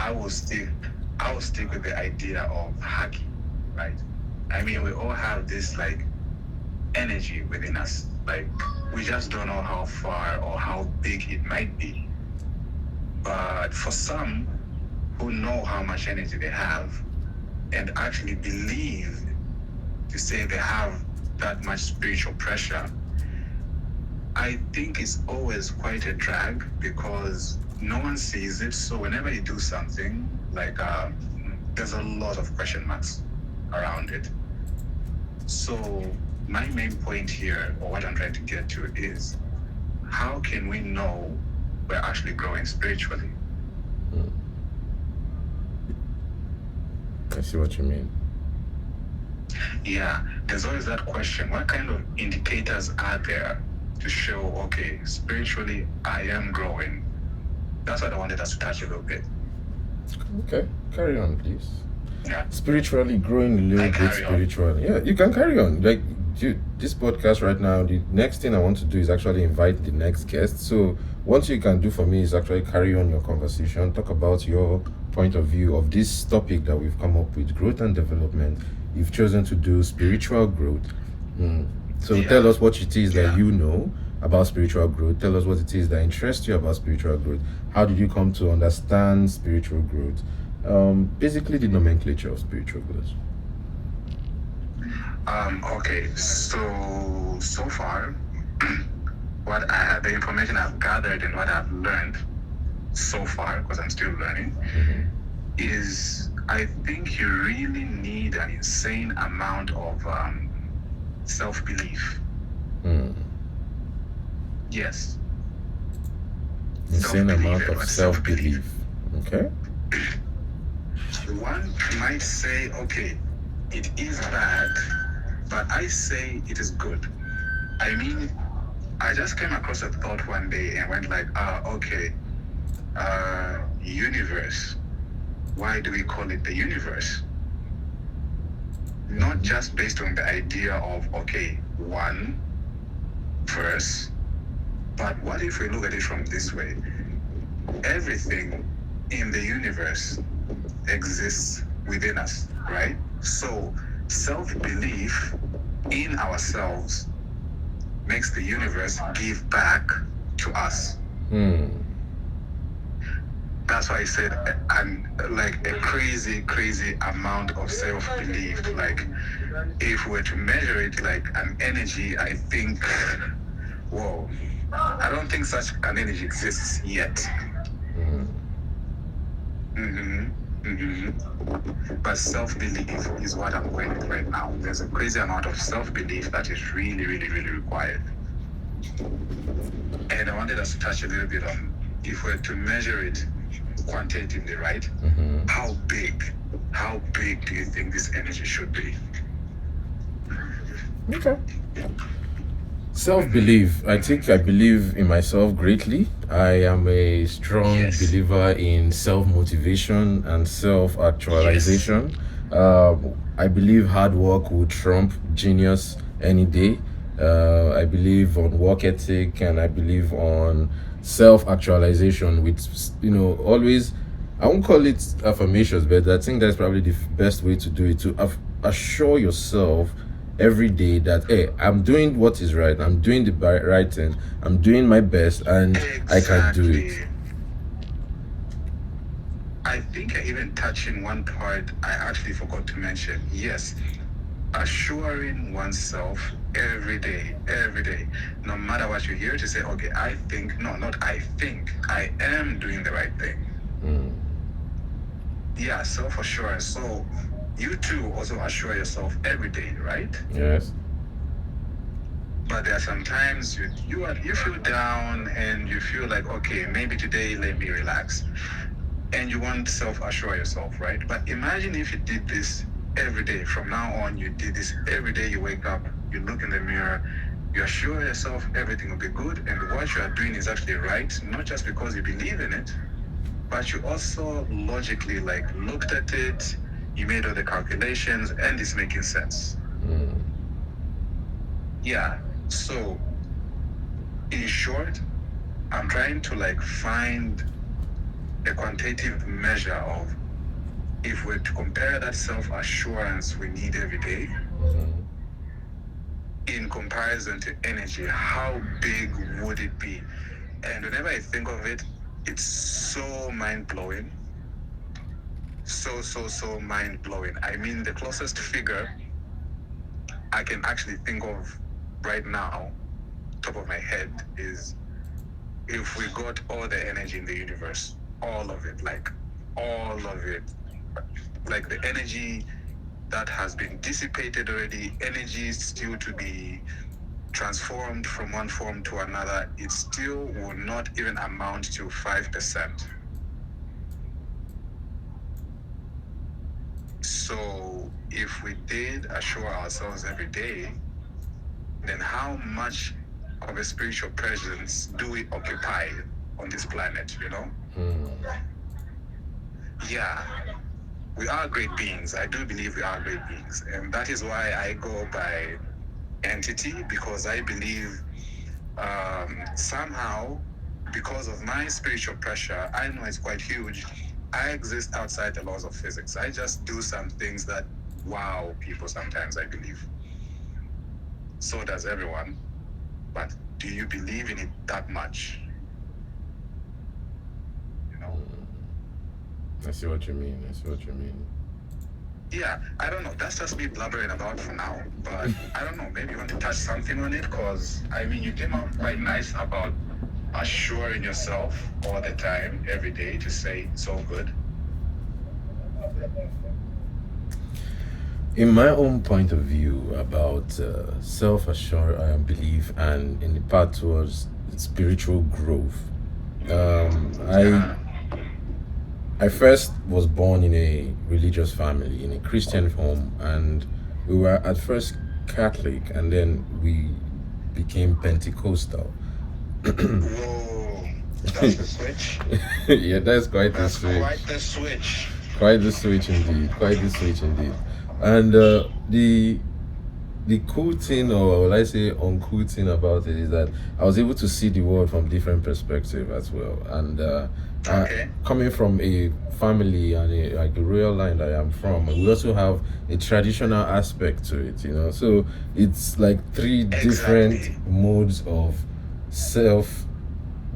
I will stick with the idea of haki, right? I mean, we all have this like energy within us. Like we just don't know how far or how big it might be. But for some who know how much energy they have and actually believe to say they have that much spiritual pressure, I think it's always quite a drag because no one sees it. So whenever you do something, like there's a lot of question marks around it. So my main point here, or what I'm trying to get to, is how can we know we're actually growing spiritually? I see what you mean. Yeah, there's always that question. What kind of indicators are there to show, okay, spiritually, I am growing? That's what I wanted us to touch a little bit. Okay, carry on, please. Yeah. Spiritually growing a little bit spiritually. Yeah, you can carry on. Like, dude, this podcast right now, the next thing I want to do is actually invite the next guest. So what you can do for me is actually carry on your conversation, talk about your point of view of this topic that we've come up with, growth and development. You've chosen to do spiritual growth. So tell us what it is that you know about spiritual growth. Tell us what it is that interests you about spiritual growth. How did you come to understand spiritual growth? Basically the nomenclature of spiritual growth. Okay, so far, the information I've gathered and what I've learned so far, because I'm still learning, is I think you really need an insane amount of self-belief. Yes. Insane amount of self-belief. Okay. One might say, okay, it is bad, but I say it is good. I mean, I just came across a thought one day and went like, okay, universe. Why do we call it the universe? Not just based on the idea of, okay, one verse, but what if we look at it from this way? Everything in the universe exists within us, right? So self-belief in ourselves makes the universe give back to us. That's why I said like a crazy amount of self-belief. Like if we were to measure it like an energy, I think, whoa, I don't think such an energy exists yet. But self-belief is what I'm going with right now. There's a crazy amount of self-belief that is really required. And I wanted us to touch a little bit on, if we're to measure it quantitatively, right? How big do you think this energy should be? Okay. Self-belief. I think I believe in myself greatly. I am a strong believer in self-motivation and self-actualization. I believe hard work will trump genius any day. I believe on work ethic, and I believe on self-actualization with, always, I won't call it affirmations, but I think that's probably the best way to do it, to assure yourself every day that, hey, I'm doing what is right, I'm doing the right thing, I'm doing my best, and I can do it. I think I even touched in one part I actually forgot to mention. Yes, assuring oneself every day, no matter what you hear, to say, okay, I think, no, not I think, I am doing the right thing. Yeah, self-assurance. So you too also assure yourself every day, right? Yes. But there are sometimes you feel down and you feel like, okay, maybe today let me relax. And you want to self-assure yourself, right? But imagine if you did this every day. From now on, you did this every day. You wake up, you look in the mirror, you assure yourself everything will be good, and what you are doing is actually right, not just because you believe in it, but you also logically looked at it, you made all the calculations, and it's making sense. Yeah. So in short, I'm trying to find a quantitative measure of, if we're to compare that self-assurance we need every day in comparison to energy, how big would it be? And whenever I think of it, it's so mind-blowing. So mind-blowing. I mean, the closest figure I can actually think of right now, top of my head, is if we got all the energy in the universe, all of it, like all of it, like the energy that has been dissipated already, energy still to be transformed from one form to another, it still will not even amount to 5%. So if we did assure ourselves every day, then how much of a spiritual presence do we occupy on this planet, you know? Yeah, we are great beings. I do believe we are great beings. And that is why I go by entity, because I believe somehow, because of my spiritual pressure, I know it's quite huge. I exist outside the laws of physics. I just do some things that wow people sometimes, I believe. So does everyone. But do you believe in it that much? You know? I see what you mean. Yeah, I don't know. That's just me blabbering about for now. But I don't know. Maybe you want to touch something on it, because I mean, you came out quite nice about assuring yourself all the time, every day, to say it's all good. In my own point of view about self-assured belief and in the path towards spiritual growth, I first was born in a religious family, in a Christian home, and we were at first Catholic, and then we became Pentecostal. Whoa, that's the switch. Yeah, that's quite That's the switch. quite the switch. Quite the switch indeed. And the cool thing, or will I say uncool thing about it, is that I was able to see the world from different perspective as well. And Okay. coming from a family and like a royal line that I am from, we also have a traditional aspect to it, you know. So it's like three different Exactly. modes of self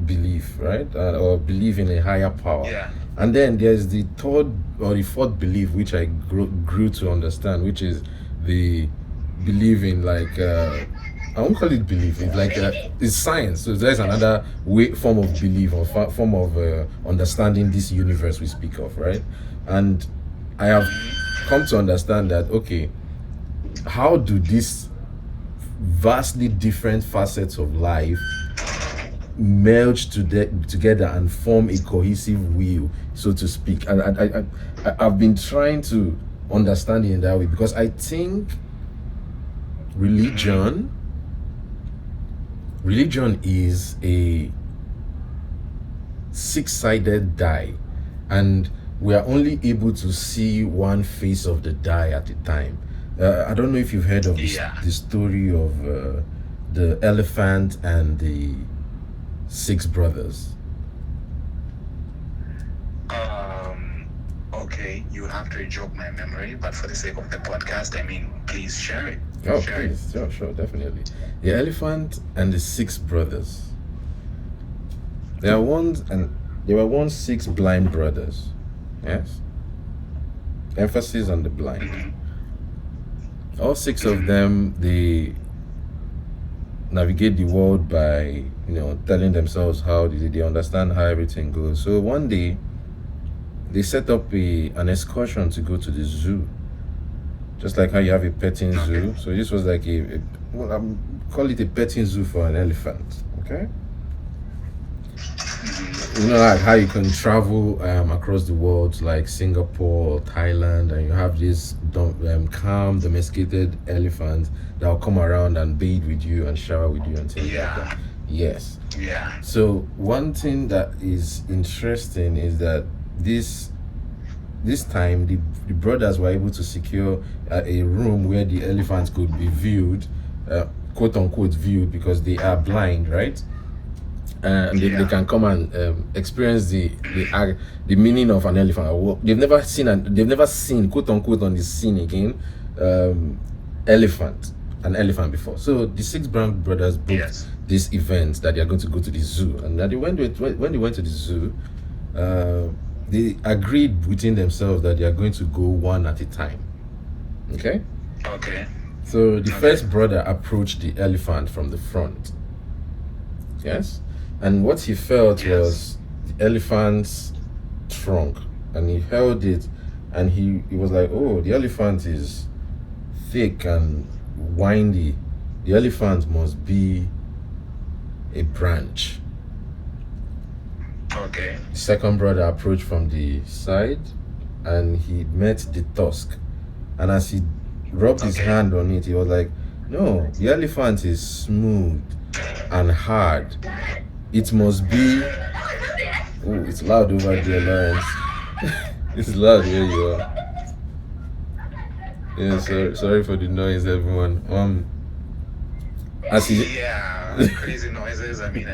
belief, right? Or believe in a higher power. Yeah. And then there's the third or the fourth belief, which I grew to understand, which is the belief in, like, I won't call it belief. It's like it's science. So there's another form of belief, or form of understanding this universe we speak of, right? And I have come to understand that, okay, how do these vastly different facets of life merge together and form a cohesive wheel, so to speak? And I've been trying to understand it in that way, because I think religion is a six-sided die, and we are only able to see one face of the die at a time. I don't know if you've heard of the story of the elephant and the six brothers. Okay, you have to jog my memory, but for the sake of the podcast, I mean, please share it. Oh, please, sure, definitely. The elephant and the six brothers. There were once six blind brothers. Yes. Emphasis on the blind. All six of them, they navigate the world by, telling themselves how they understand how everything goes. So one day, they set up an excursion to go to the zoo, just like how you have a petting zoo. So this was like call it a petting zoo for an elephant. Okay. You know, like how you can travel across the world, like Singapore or Thailand, and you have this calm, domesticated elephant that will come around and bathe with you and shower with you and things like that. Yes. Yeah. So one thing that is interesting is that this time the brothers were able to secure a room where the elephants could be viewed, quote unquote viewed, because they are blind, right? and they can come and experience the meaning of an elephant. They've never seen quote unquote on the scene again an elephant before. So the six brown brothers booked this event that they are going to go to the zoo, and that when they went to the zoo, they agreed within themselves that they are going to go one at a time. Okay. So the first brother approached the elephant from the front. Yes. And what he felt was the elephant's trunk, and he held it, and he was like, oh, the elephant is thick and windy. The elephant must be a branch. Okay. The second brother approached from the side, and he met the tusk, and as he rubbed his hand on it, he was like, no, the elephant is smooth and hard. It must be. Oh, it's loud over there, Lawrence. It's loud where you are. Yeah, sorry for the noise, everyone. As he crazy noises. I mean,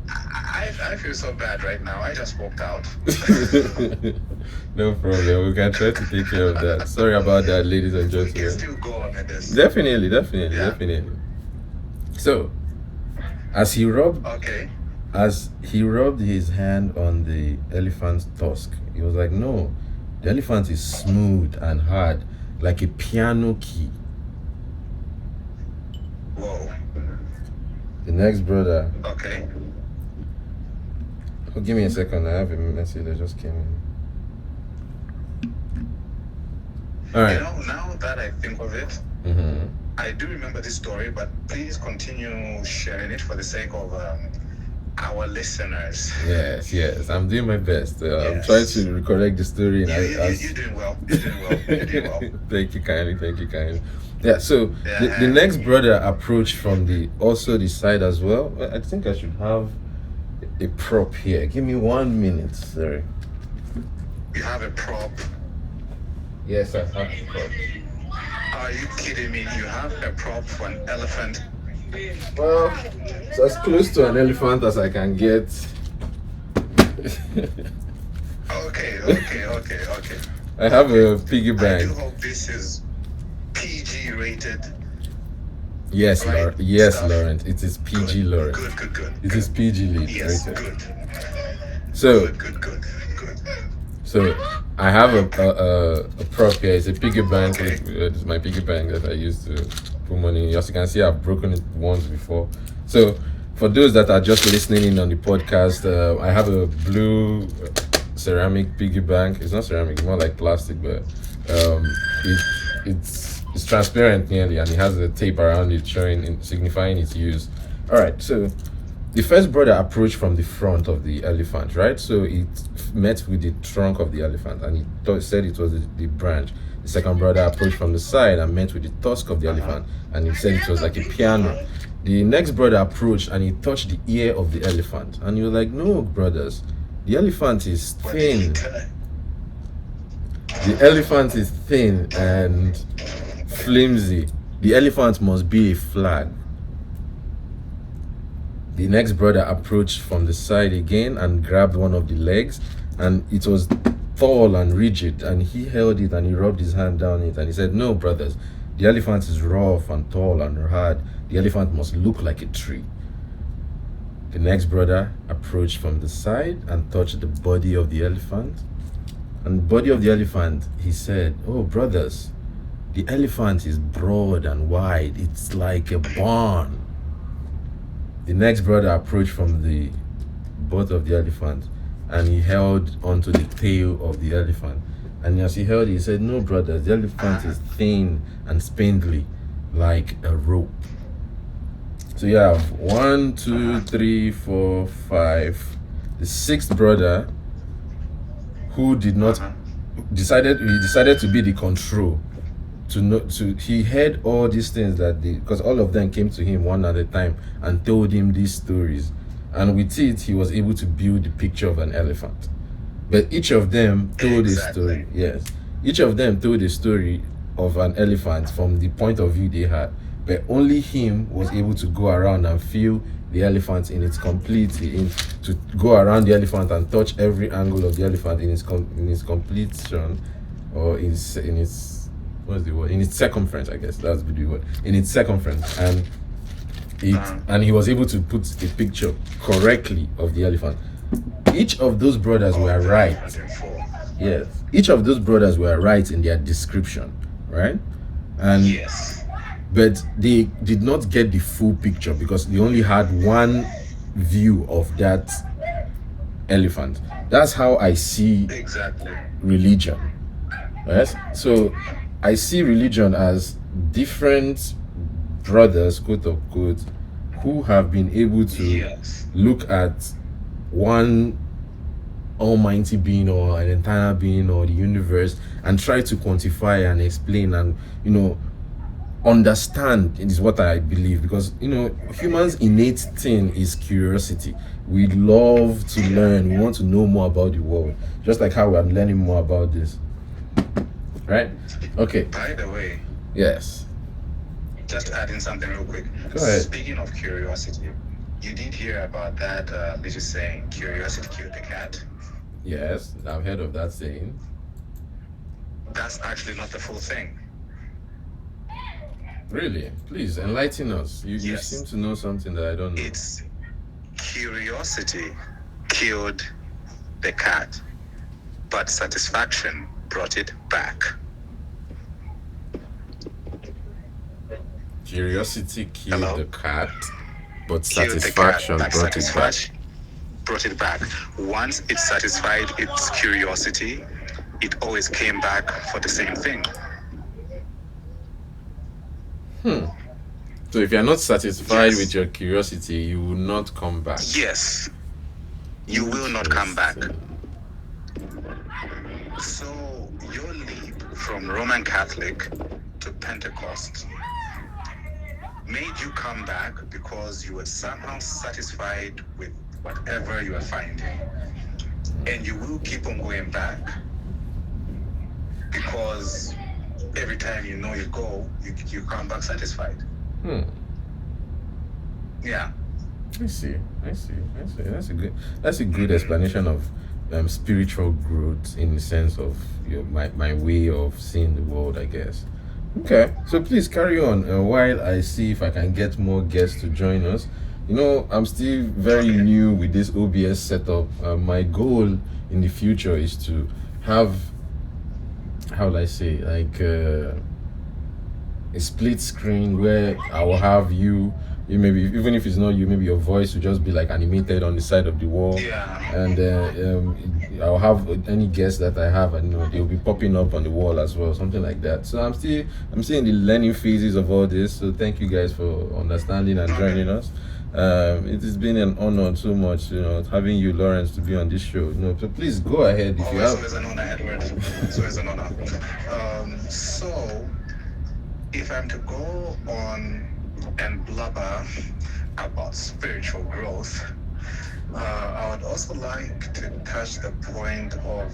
I feel so bad right now. I just walked out. No problem. We can try to take care of that. Sorry about that, ladies and gentlemen. We can still go on with this. Definitely. So, as he rubbed his hand on the elephant's tusk, he was like, no, the elephant is smooth and hard, like a piano key. Whoa. The next brother. Okay. Oh, give me a second. I have a message that just came in. All right. Now that I think of it, I do remember this story, but please continue sharing it for the sake of our listeners. Yes. I'm doing my best. I'm trying to recollect the story. You're doing well. You're doing well. Thank you kindly. Yeah, so the next brother approached from the side as well. I think I should have a prop here. Give me 1 minute, sorry. You have a prop? Yes, I have a prop. Are you kidding me? You have a prop for an elephant? Well, it's as close to an elephant as I can get. Okay. I have a piggy bank. I do hope this is PG rated. Yes, right? Laurent. It is PG, Laurent. Good. It is PG rated. Yes, rated. good. So, Good. So I have a prop here. It's a piggy bank. It's my piggy bank that I used to put money in. As you can see, I've broken it once before. So for those that are just listening in on the podcast, I have a blue ceramic piggy bank. It's not ceramic, more like plastic, but it's transparent nearly, and it has a tape around it signifying its use. All right, so the first brother approached from the front of the elephant, right? So it met with the trunk of the elephant, and he said it was the branch. The second brother approached from the side and met with the tusk of the elephant, and he said it was like a piano. The next brother approached and he touched the ear of the elephant, and he was like, no, brothers, the elephant is thin. The elephant is thin and flimsy. The elephant must be a flag. The next brother approached from the side again and grabbed one of the legs, and it was tall and rigid, and he held it and he rubbed his hand down it, and he said, no, brothers, the elephant is rough and tall and hard. The elephant must look like a tree. The next brother approached from the side and touched the body of the elephant. And the body of the elephant, he said, oh, brothers, the elephant is broad and wide. It's like a barn. The next brother approached from the butt of the elephant, and he held onto the tail of the elephant. And as he held it, he said, no, brothers, the elephant is thin and spindly like a rope. So you have 1, 2, 3, 4, 5. The sixth brother, who decided to be the control. He heard all these things because all of them came to him one at a time and told him these stories, and with it he was able to build the picture of an elephant. But each of them told a story. Yes, each of them told a story of an elephant from the point of view they had. but only him was able to go around and feel the elephant in its completion, to go around the elephant and touch every angle of the elephant in its completion, or in its what's the word, in its circumference, I guess that's the word, in its circumference. And he was able to put a picture correctly of the elephant. Each of those brothers were right. Yes, each of those brothers were right in their description, right? And Yes. But they did not get the full picture because they only had one view of that elephant. That's how I see religion. Yes. So I see religion as different brothers, quote unquote, who have been able to look at one almighty being or an entire being or the universe and try to quantify and explain and, you know, understand. It is what I believe, because, you know, humans' innate thing is curiosity. We love to learn. We want to know more about the world, just like how we are learning more about this, right? Okay. By the way, yes, just adding something real quick. Go ahead. Speaking of curiosity, you did hear about that little saying, curiosity killed the cat? Yes, I've heard of that saying. That's actually not the full thing. Really? Please enlighten us. You seem to know something that I don't know. It's curiosity killed the cat, but satisfaction brought it back. Curiosity killed the cat, but Killed the satisfaction cat, brought it back. Brought it back. Once it satisfied its curiosity, it always came back for the same thing. So if you're not satisfied with your curiosity, you will not come back. Yes, you will not come back. So your leap from Roman Catholic to Pentecost made you come back because you were somehow satisfied with whatever you were finding. And you will keep on going back because every time you know you go, you come back satisfied. Yeah. I see. That's a good explanation of spiritual growth in the sense of my way of seeing the world, I guess. Okay, so please carry on while I see if I can get more guests to join us. You know, I'm still very new with this OBS setup. My goal in the future is to have, how will I say, like a split screen where I will have you maybe, even if it's not you, maybe your voice will just be like animated on the side of the wall. And I'll have any guests that I have, and they'll be popping up on the wall as well, something like that. So I'm still in the learning phases of all this. So thank you guys for understanding and joining us. It has been an honor so much, having you, Lawrence, to be on this show. So please go ahead if you have. It's always an honor, Edward. It's always an honor. So if I'm to go on and blubber about spiritual growth, I would also like to touch the point of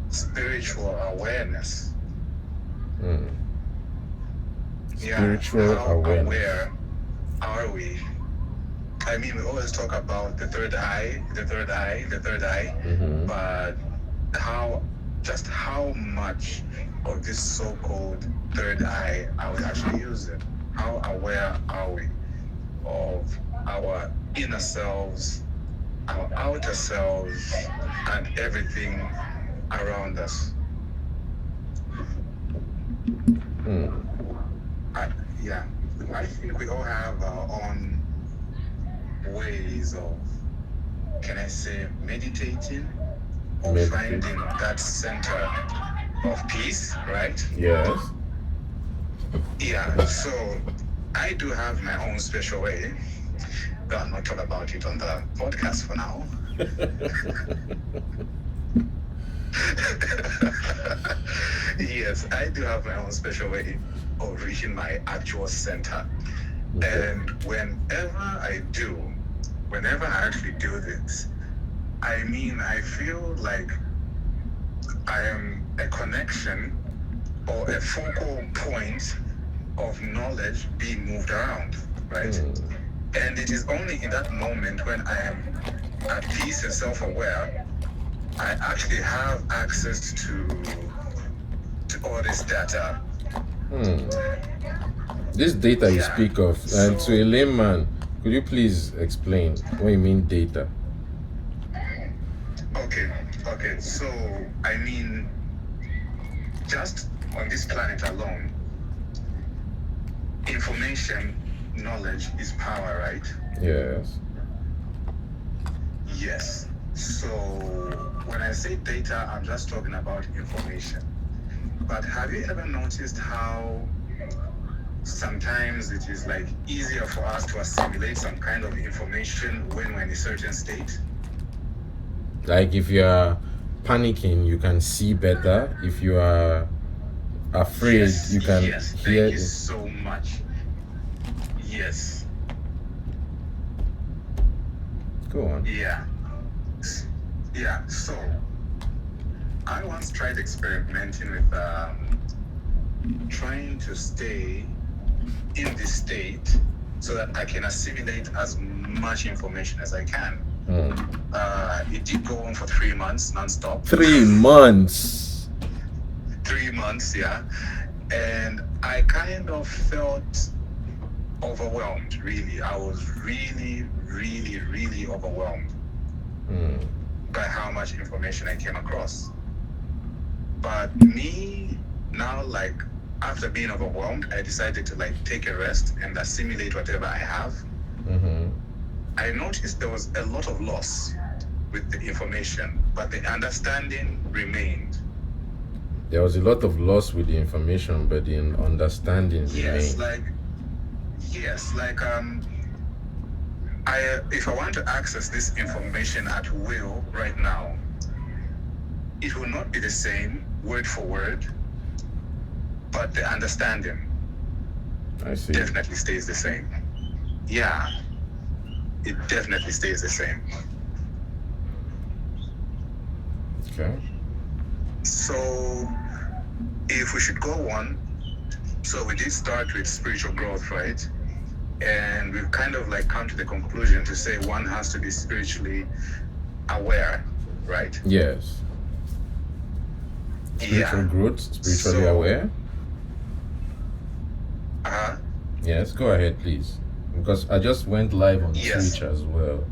spiritual awareness. Spiritual awareness. Aware are we? I mean, we always talk about the third eye, but how much of this so-called third eye are we actually using? How aware are we of our inner selves, our outer selves, and everything around us? I think we all have our own ways of, can I say, meditating or finding that center of peace, right? Yes. Yeah, so I do have my own special way, but I'll not talk about it on the podcast for now. Yes, I do have my own special way of reaching my actual center. And whenever I actually do this, I mean, I feel like I am a connection or a focal point of knowledge being moved around, right? And it is only in that moment when I am at peace and self-aware, I actually have access to all this data. This data you Yeah. speak of, and So- to a layman, could you please explain what you mean data? Okay. So, I mean, just on this planet alone, information, knowledge is power, right? Yes. Yes. So, when I say data, I'm just talking about information. But have you ever noticed how sometimes it is like easier for us to assimilate some kind of information when we're in a certain state? Like if you are panicking, you can see better. If you are afraid, you can yes, hear. thank you so much. Yes. Go on. Yeah. So I once tried experimenting with trying to stay in this state so that I can assimilate as much information as I can. It did go on for 3 months non-stop. 3 months. 3 months, yeah. And I kind of felt overwhelmed, really. I was really, really, really overwhelmed by how much information I came across. But me, now, like, after being overwhelmed, I decided to, like, take a rest and assimilate whatever I have. I noticed there was a lot of loss with the information, but the understanding remained. There was a lot of loss with the information, but the understanding Yes, remained. if I want to access this information at will right now, it will not be the same word for word, but the understanding I see. definitely stays the same. Yeah, it definitely stays the same. Okay. So, if we should go on, so we did start with spiritual growth, right? And we've kind of like come to the conclusion to say one has to be spiritually aware, right? Yes. Spiritual growth, spiritually So- aware. Uh-huh. Yes, go ahead, please. Because I just went live on Yes. Twitch as well.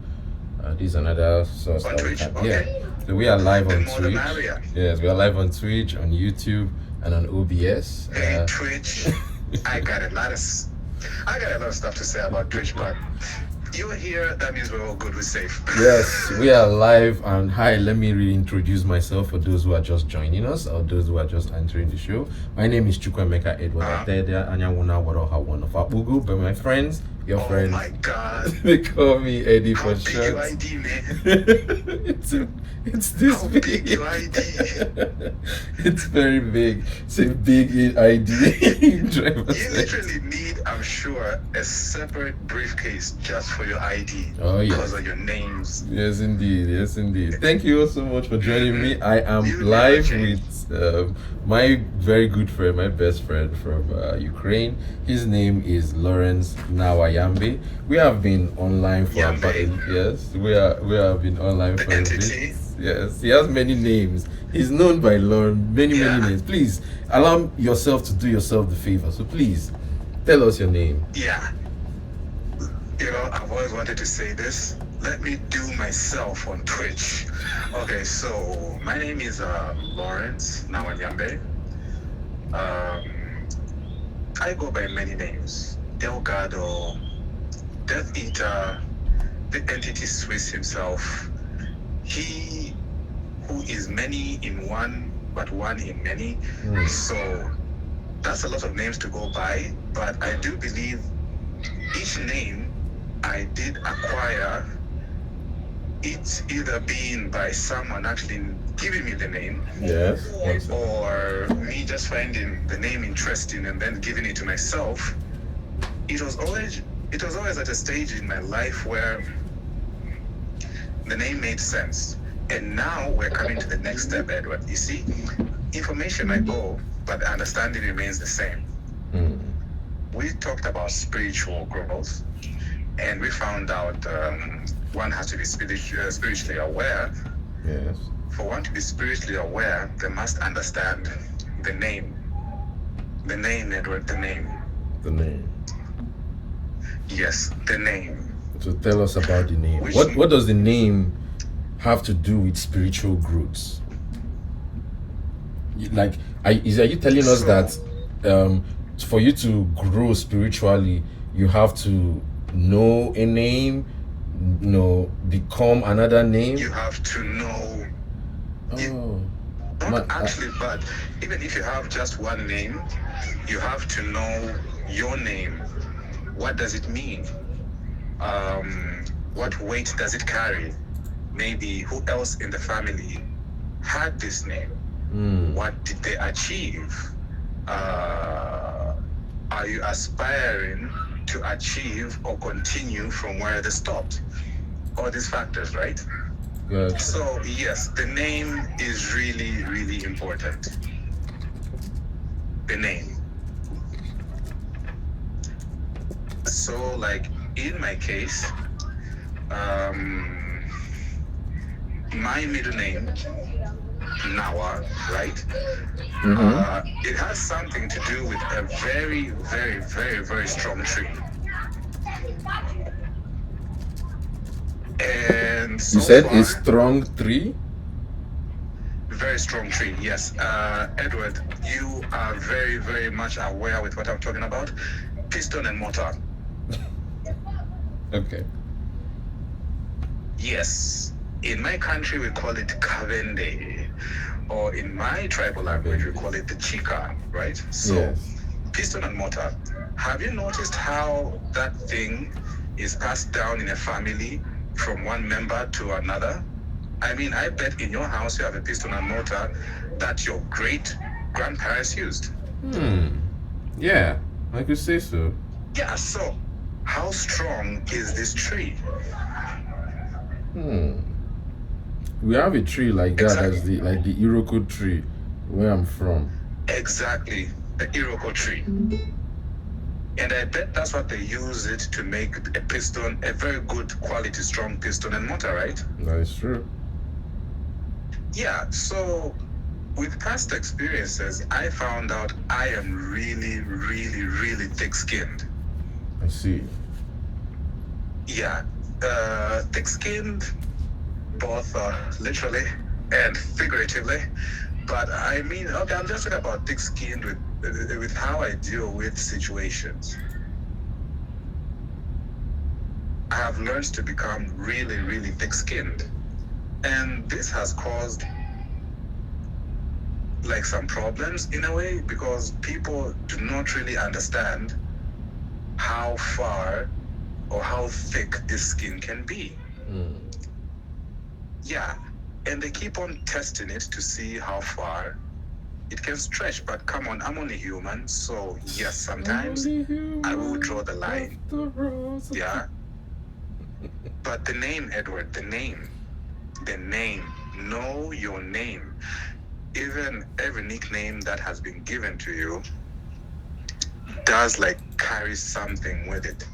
This is another source On that we Twitch, can. okay. Yeah. So we are live The on more the Twitch. merrier. Yes, we are live on Twitch, on YouTube, and on OBS. Hey, Twitch. I got a lot of stuff to say about Twitch, but you're here, that means we're all good, we're safe. Yes, we are live, and hi, let me reintroduce myself for those who are just joining us or those who are just entering the show. My name is Chukwemeka Edward Atede, Anyawuna Waroha of Abugu, but my friends, your Oh friends, my God. they call me How big your Eddy4ShoT's. ID, man? It's this How big. big your ID? It's very big. It's a big ID. Driver's You license. literally need, I'm sure, a separate briefcase just for your ID. Oh, yes. Because of your names. Yes, indeed. Yes, indeed. Thank you all so much for joining me. I am You live never change. with my very good friend, my best friend from Ukraine. His name is Lawrence Nawayambe. We have been online for Yambe. about we have been online The for a entity. bit. Yes, he has many names. He's known by many Yeah. names. Please allow yourself to do yourself the favor. So please tell us your name. Yeah. You know, I've always wanted to say this. Let me do myself on Twitch. Okay, so my name is Lawrence Nawanyambe. I go by many names. Delgado, Death Eater, the entity Swiss himself. He who is many in one, but one in many. So that's a lot of names to go by, but I do believe each name I did acquire, it's either being by someone actually giving me the name, Yes. or me just finding the name interesting and then giving it to myself. It was always at a stage in my life where the name made sense. And now we're coming to the next step, Edward. You see, information might go, but the understanding remains the same. we talked about spiritual growth, and we found out one has to be spiritually aware. Yes. For one to be spiritually aware, they must understand the name. The name, Edward, the name. The name. Yes, the name. So tell us about the name. What does the name have to do with spiritual growth? Like, are you telling us that for you to grow spiritually, you have to know a name, become another name? You have to know. Oh. But even if you have just one name, you have to know your name. What does it mean? What weight does it carry? Maybe who else in the family had this name? What did they achieve? Are you aspiring to achieve or continue from where they stopped? All these factors, right? Good. So yes, the name is really, really important. The name. So like in my case, my middle name, Nawa, right? It has something to do with a very, very, very, very strong tree. And so you said far, a strong tree? Very strong tree, yes. Edward, you are very, very much aware with what I'm talking about. Piston and motor. Okay. Yes. In my country, we call it kavende. Or in my tribal language, we call it the chica, right? So, yes. Piston and motor. Have you noticed how that thing is passed down in a family from one member to another? I mean, I bet in your house you have a piston and motor that your great grandparents used. Yeah, I could say so. Yeah, so how strong is this tree? We have a tree like that, as the Iroko tree where I'm from. Exactly, the Iroko tree. And I bet that's what they use it to make a piston, a very good quality, strong piston and motor, right? That is true. Yeah, so with past experiences, I found out I am really, really, really thick-skinned. I see. Yeah, thick-skinned, both literally and figuratively. But I mean, okay, I'm just talking about thick-skinned with how I deal with situations. I have learned to become really, really thick-skinned. And this has caused like some problems in a way, because people do not really understand how far or how thick this skin can be. Yeah, and they keep on testing it to see how far it can stretch. But come on, I'm only human, so yes, sometimes I will draw the line. Yeah. But the name, Edward, the name, know your name. Even every nickname that has been given to you does like carry something with it.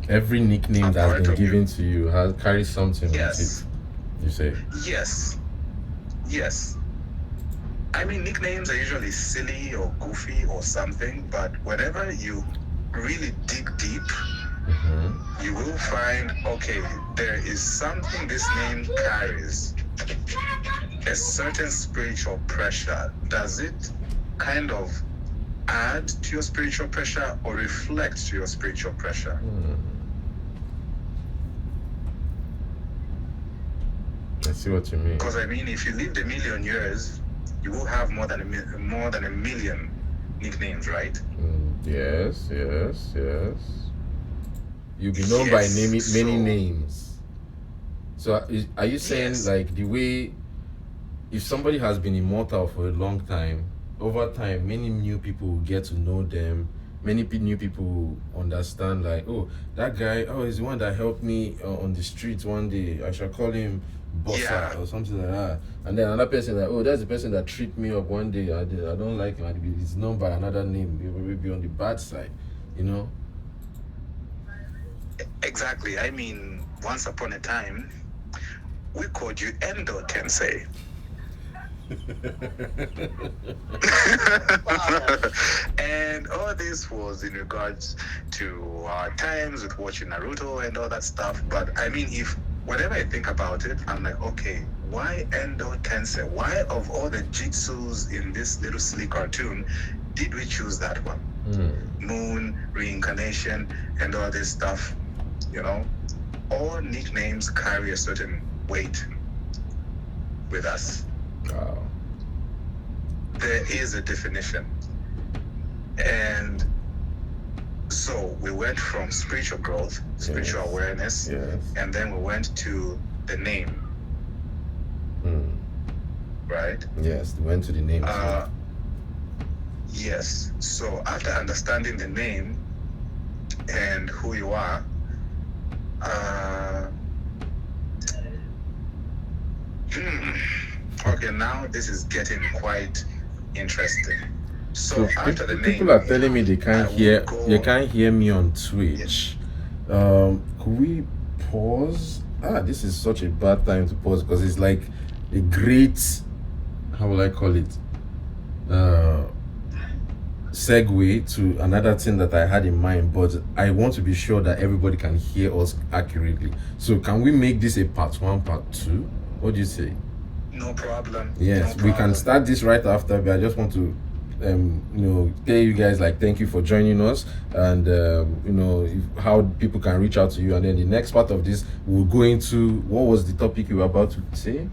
Every nickname that has been given to you carries something with it, you say? Yes. I mean, nicknames are usually silly or goofy or something, but whenever you really dig deep, you will find, okay, there is something this name carries. A certain spiritual pressure. Does it kind of add to your spiritual pressure or reflect to your spiritual pressure? I see what you mean. Because I mean, if you lived a million years, you will have more than a million nicknames, right? Yes. You'll be known by many names. So are you saying like the way, if somebody has been immortal for a long time, over time many new people will get to know them, many new people will understand like, oh, that guy, is the one that helped me on the streets one day, I shall call him bossa Yeah. or something like that. And then another person like, oh, that's the person that tripped me up one day. I don't like him. And he's known by another name. He will be on the bad side, you know. Exactly. I mean, once upon a time, we called you Endo Tensei. And all this was in regards to our times with watching Naruto and all that stuff. But I mean, if whenever I think about it, I'm like, okay, why Endo Tensei? Why of all the jutsus in this little silly cartoon did we choose that one? Moon, reincarnation, and all this stuff, you know? All nicknames carry a certain weight with us. Wow. There is a definition. And so we went from spiritual growth, spiritual awareness, and then we went to the name. Right? Yes, we went to the name. Yes. So after understanding the name and who you are, okay, now this is getting quite interesting. So after the name, people are telling me they can't hear me on Twitch. Could we pause? This is such a bad time to pause because it's like a great, how will I call it, segue to another thing that I had in mind, but I want to be sure that everybody can hear us accurately. So can we make this a part 1, part 2? What do you say? No problem. Yes, we can start this right after, but I just want to tell you guys, like, thank you for joining us, and how people can reach out to you. And then the next part of this, we'll go into what was the topic you were about to say.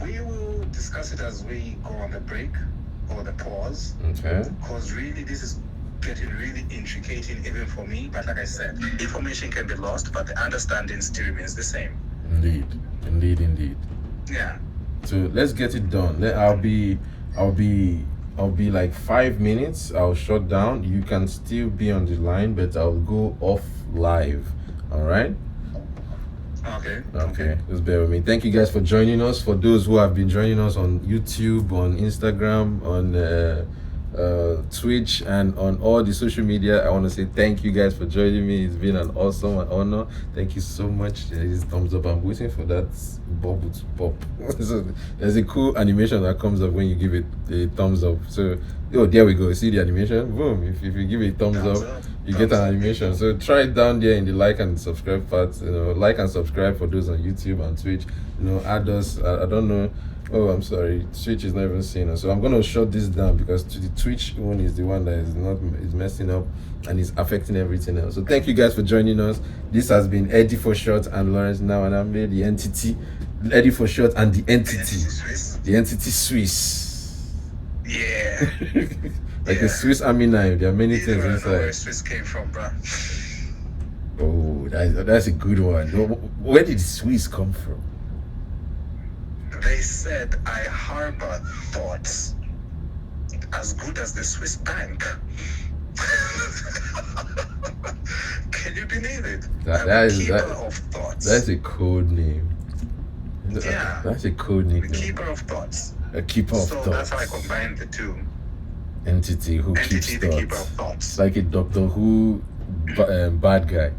We will discuss it as we go on the break or the pause. Okay. Because really, this is getting really intricate even for me. But like I said, information can be lost, but the understanding still remains the same. Indeed. Yeah. So let's get it done. I'll be like 5 minutes. I'll shut down. You can still be on the line, but I'll go off live. All right. Okay. Just bear with me. Thank you guys for joining us. For those who have been joining us on YouTube, on Instagram, on Twitch, and on all the social media, I want to say thank you guys for joining me. It's been an awesome honor. Thank you so much. There's thumbs up. I'm waiting for that bubble to pop. So there's a cool animation that comes up when you give it a thumbs up. So there we go. See the animation? Boom. If you give it a thumbs up, you get an animation. So try it down there in the like and subscribe part. Like and subscribe for those on YouTube and Twitch. Add us. I don't know. Oh, I'm sorry. Twitch is not even seeing us. So I'm gonna shut this down because the Twitch one is the one that is messing up and is affecting everything else. So thank you guys for joining us. This has been Eddy4ShoT's and Lawrence now, and I'm the entity, Eddy4ShoT and the entity, the entity Swiss. Yeah. Like a Swiss Army knife. There are many things inside. Where Swiss came from, bro. Oh, that's a good one. Where did Swiss come from? They said I harbor thoughts as good as the Swiss bank. Can you believe it? Of thoughts. That's a code name. Yeah. That's a code name. The keeper of thoughts. A keeper of thoughts. So that's how I combined the two. Entity who keeps the thoughts. Keeper of thoughts. Like a Doctor Who bad guy.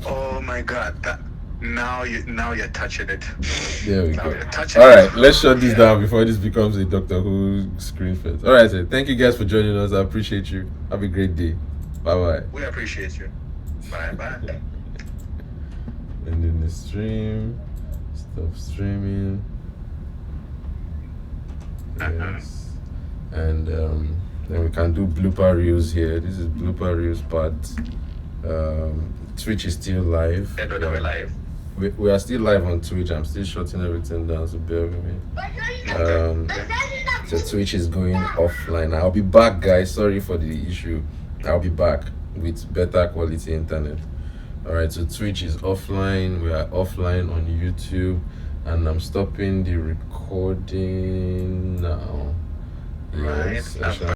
Oh my God! Now you're touching it. There we go. All right, let's shut this down before this becomes a Doctor Who screen fest. All right, so thank you guys for joining us. I appreciate you. Have a great day. Bye. We appreciate you. Bye. And then the stream. Stop streaming. Yes. And then we can do blooper reels here. This is blooper reels part. Twitch is still live. We're live. We are still live on Twitch. I'm still shutting everything down, so bear with me. So Twitch is going offline. I'll be back, guys. Sorry for the issue. I'll be back with better quality internet. Alright, so Twitch is offline. We are offline on YouTube, and I'm stopping the recording now. Yes, Right.